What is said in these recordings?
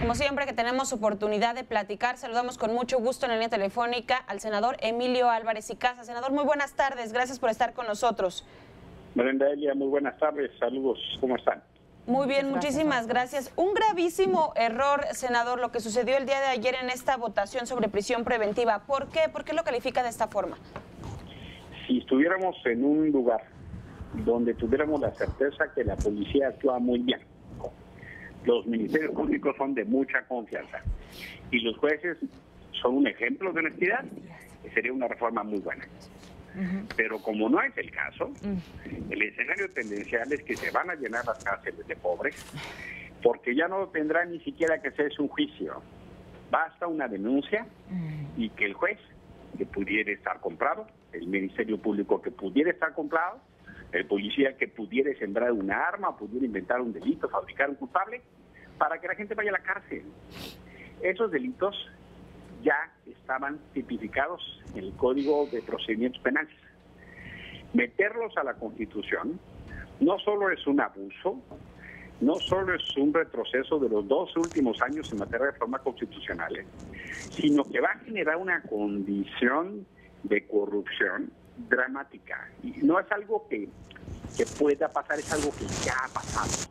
Como siempre que tenemos oportunidad de platicar, saludamos con mucho gusto en la línea telefónica al senador Emilio Álvarez y Casas. Senador, muy buenas tardes, gracias por estar con nosotros. Brenda Elia, muy buenas tardes, saludos, ¿cómo están? Muy bien, muchísimas gracias. Un gravísimo error, senador, lo que sucedió el día de ayer en esta votación sobre prisión preventiva. ¿Por qué? ¿Por qué lo califica de esta forma? Si estuviéramos en un lugar donde tuviéramos la certeza que la policía actúa muy bien, los ministerios públicos son de mucha confianza y los jueces son un ejemplo de honestidad, sería una reforma muy buena. Pero como no es el caso, el escenario tendencial es que se van a llenar las cárceles de pobres, porque ya no tendrá ni siquiera que hacerse un juicio. Basta una denuncia y que el juez, que pudiera estar comprado, el Ministerio Público que pudiera estar comprado, el policía que pudiera sembrar una arma, pudiera inventar un delito, fabricar un culpable, para que la gente vaya a la cárcel. Esos delitos ya estaban tipificados en el Código de Procedimientos Penales. Meterlos a la Constitución no solo es un abuso, no solo es un retroceso de los 2 últimos años en materia de reforma constitucional, sino que va a generar una condición de corrupción dramática. Y no es algo que pueda pasar, es algo que ya ha pasado.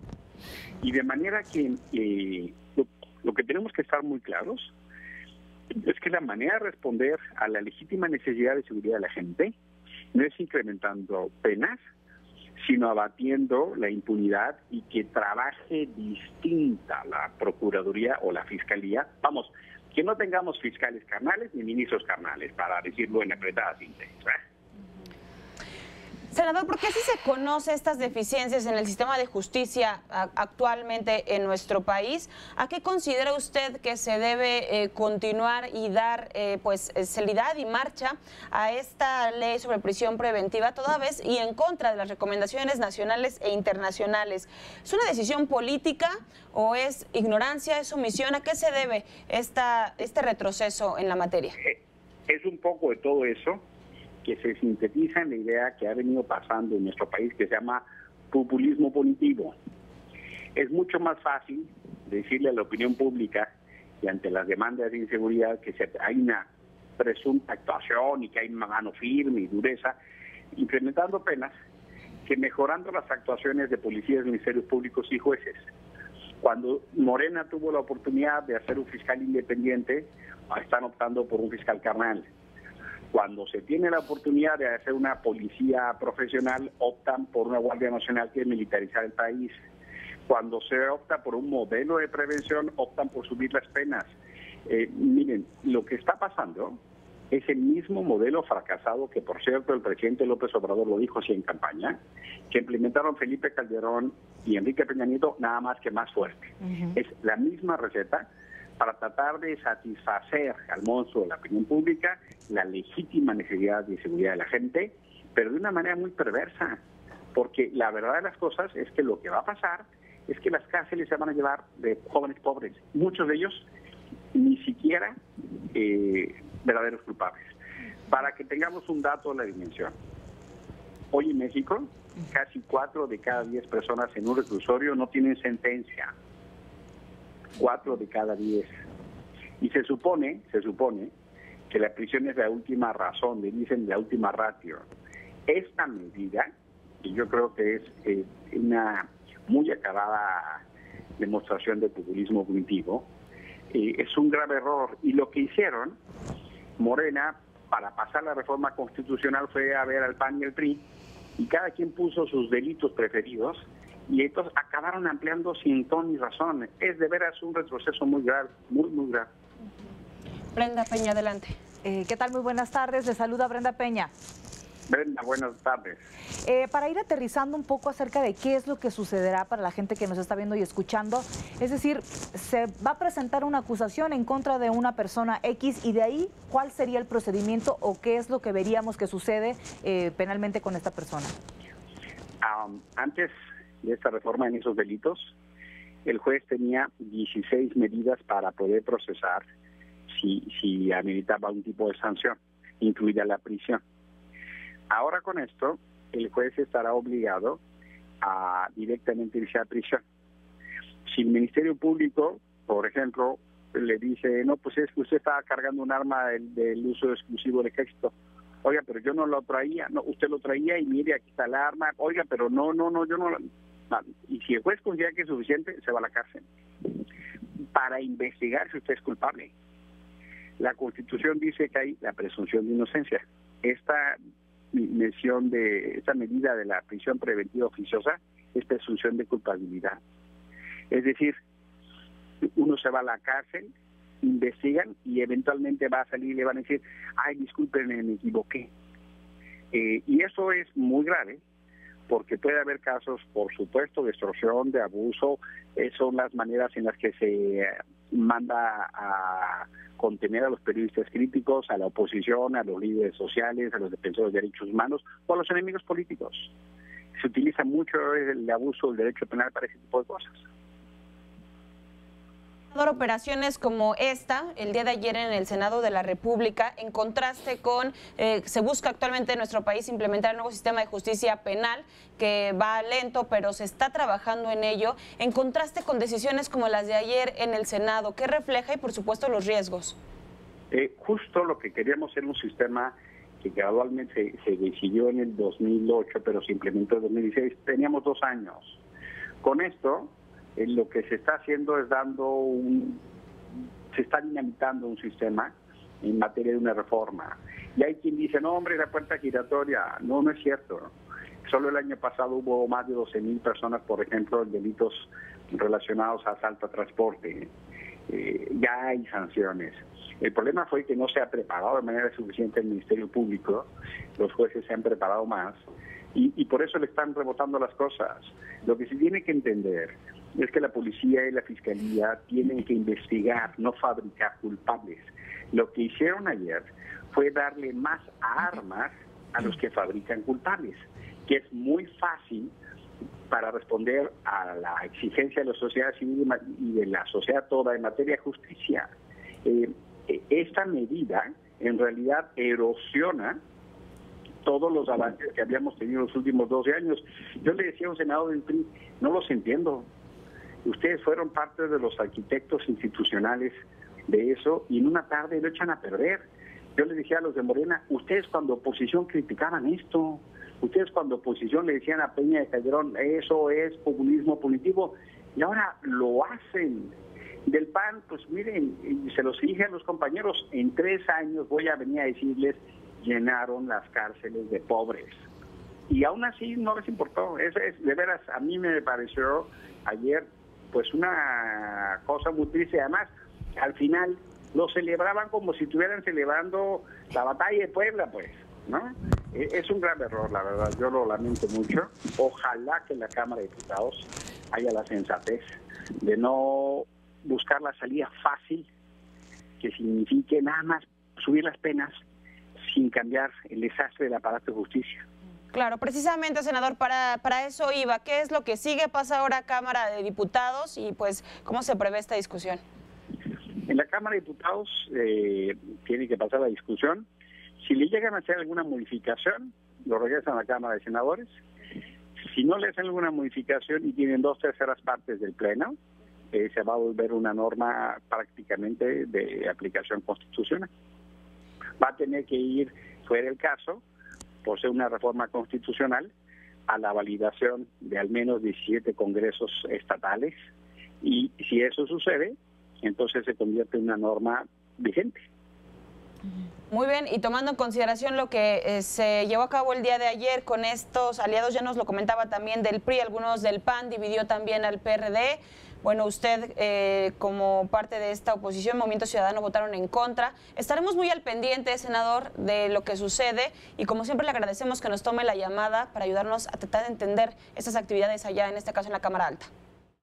Y de manera que lo que tenemos que estar muy claros es que la manera de responder a la legítima necesidad de seguridad de la gente no es incrementando penas, sino abatiendo la impunidad y que trabaje distinta la Procuraduría o la Fiscalía. Vamos, que no tengamos fiscales carnales ni ministros carnales, para decirlo en apretada síntesis. Senador, ¿por qué si se conoce estas deficiencias en el sistema de justicia actualmente en nuestro país? ¿A qué considera usted que se debe continuar y dar celeridad y marcha a esta ley sobre prisión preventiva, toda vez y en contra de las recomendaciones nacionales e internacionales? ¿Es una decisión política o es ignorancia, es omisión? ¿A qué se debe este retroceso en la materia? Es un poco de todo eso, que se sintetiza en la idea que ha venido pasando en nuestro país, que se llama populismo punitivo. Es mucho más fácil decirle a la opinión pública y ante las demandas de inseguridad que hay una presunta actuación y que hay mano firme y dureza, incrementando penas, que mejorando las actuaciones de policías, ministerios públicos y jueces. Cuando Morena tuvo la oportunidad de hacer un fiscal independiente, están optando por un fiscal carnal. Cuando se tiene la oportunidad de hacer una policía profesional, optan por una Guardia Nacional que es militarizar el país. Cuando se opta por un modelo de prevención, optan por subir las penas. Miren, lo que está pasando es el mismo modelo fracasado que, por cierto, el presidente López Obrador lo dijo así en campaña, que implementaron Felipe Calderón y Enrique Peña Nieto, nada más que más fuerte. Es la misma receta para tratar de satisfacer al monstruo de la opinión pública, la legítima necesidad de seguridad de la gente, pero de una manera muy perversa, porque la verdad de las cosas es que lo que va a pasar es que las cárceles se van a llevar de jóvenes pobres, muchos de ellos ni siquiera verdaderos culpables. Para que tengamos un dato de la dimensión, hoy en México, casi 4 de cada 10 personas en un reclusorio no tienen sentencia. 4 de cada 10. Y se supone que la prisión es la última razón, le dicen la última ratio. Esta medida, y yo creo que es una muy acabada demostración de populismo punitivo, es un grave error. Y lo que hicieron Morena para pasar la reforma constitucional fue a ver al PAN y al PRI, y cada quien puso sus delitos preferidos, y estos acabaron ampliando sin ton ni razón. Es de veras un retroceso muy grave, muy grave. Brenda Peña, adelante. ¿Qué tal? Muy buenas tardes. Le saluda Brenda Peña. Brenda, buenas tardes. Para ir aterrizando un poco acerca de qué es lo que sucederá para la gente que nos está viendo y escuchando, es decir, se va a presentar una acusación en contra de una persona X y de ahí, ¿cuál sería el procedimiento o qué es lo que veríamos que sucede penalmente con esta persona? Antes de esta reforma en esos delitos, el juez tenía 16 medidas para poder procesar si ameritaba un tipo de sanción, incluida la prisión. Ahora con esto, el juez estará obligado a directamente irse a prisión. Si el Ministerio Público por ejemplo, le dice, no, pues es que usted estaba cargando un arma del uso exclusivo del ejército. Oiga, pero yo no lo traía. No, usted lo traía y mire, aquí está el arma. Oiga, pero no, yo no. Y si el juez considera que es suficiente, se va a la cárcel para investigar si usted es culpable. La Constitución dice que hay la presunción de inocencia. Esta medida de la prisión preventiva oficiosa es presunción de culpabilidad. Es decir, uno se va a la cárcel, investigan y eventualmente va a salir y le van a decir, ay, disculpen, me equivoqué. Y eso es muy grave, porque puede haber casos, por supuesto, de extorsión, de abuso. Son las maneras en las que se manda a contener a los periodistas críticos, a la oposición, a los líderes sociales, a los defensores de derechos humanos o a los enemigos políticos. Se utiliza mucho el abuso del derecho penal para ese tipo de cosas. Operaciones como esta, el día de ayer en el Senado de la República, en contraste con, se busca actualmente en nuestro país implementar el nuevo sistema de justicia penal, que va lento, pero se está trabajando en ello, en contraste con decisiones como las de ayer en el Senado. ¿Qué refleja y, por supuesto, los riesgos? Justo lo que queríamos era un sistema que gradualmente se decidió en el 2008, pero se implementó en el 2016. Teníamos 2 años. Con esto, lo que se está haciendo es se está dinamitando un sistema en materia de una reforma. Y hay quien dice, no, hombre, la puerta giratoria. No, no es cierto. Solo el año pasado hubo más de 12,000 personas, por ejemplo, en delitos relacionados a asalto a transporte. Ya hay sanciones. El problema fue que no se ha preparado de manera suficiente el Ministerio Público. Los jueces se han preparado más. Y por eso le están rebotando las cosas. Lo que se tiene que entender es que la policía y la fiscalía tienen que investigar, no fabricar culpables. Lo que hicieron ayer fue darle más armas a los que fabrican culpables, que es muy fácil para responder a la exigencia de la sociedad civil y de la sociedad toda en materia de justicia. Esta medida en realidad erosiona todos los avances que habíamos tenido en los últimos 12 años. Yo le decía a un senador del PRI, no los entiendo. Ustedes fueron parte de los arquitectos institucionales de eso y en una tarde lo echan a perder. Yo le decía a los de Morena, ustedes cuando oposición criticaban esto, ustedes cuando oposición le decían a Peña de Calderón, eso es populismo punitivo, y ahora lo hacen. Del PAN, pues miren, y se los dije a los compañeros, en 3 años voy a venir a decirles, llenaron las cárceles de pobres. Y aún así no les importó. De veras, a mí me pareció ayer pues una cosa muy triste. Además, al final lo celebraban como si estuvieran celebrando la batalla de Puebla, pues, ¿no? Es un grave error, la verdad. Yo lo lamento mucho. Ojalá que en la Cámara de Diputados haya la sensatez de no buscar la salida fácil, que signifique nada más subir las penas sin cambiar el desastre del aparato de justicia. Claro, precisamente, senador, para eso iba. ¿Qué es lo que sigue? Pasa ahora a Cámara de Diputados y, pues, ¿cómo se prevé esta discusión? En la Cámara de Diputados tiene que pasar la discusión. Si le llegan a hacer alguna modificación, lo regresan a la Cámara de Senadores. Si no le hacen alguna modificación y tienen 2/3 partes del Pleno, se va a volver una norma prácticamente de aplicación constitucional. Va a tener que ir, fuera el caso, por ser una reforma constitucional, a la validación de al menos 17 congresos estatales, y si eso sucede, entonces se convierte en una norma vigente. Muy bien, y tomando en consideración lo que se llevó a cabo el día de ayer con estos aliados, ya nos lo comentaba también del PRI, algunos del PAN, dividió también al PRD. Bueno, usted como parte de esta oposición, Movimiento Ciudadano, votaron en contra. Estaremos muy al pendiente, senador, de lo que sucede y como siempre le agradecemos que nos tome la llamada para ayudarnos a tratar de entender estas actividades allá, en este caso en la Cámara Alta.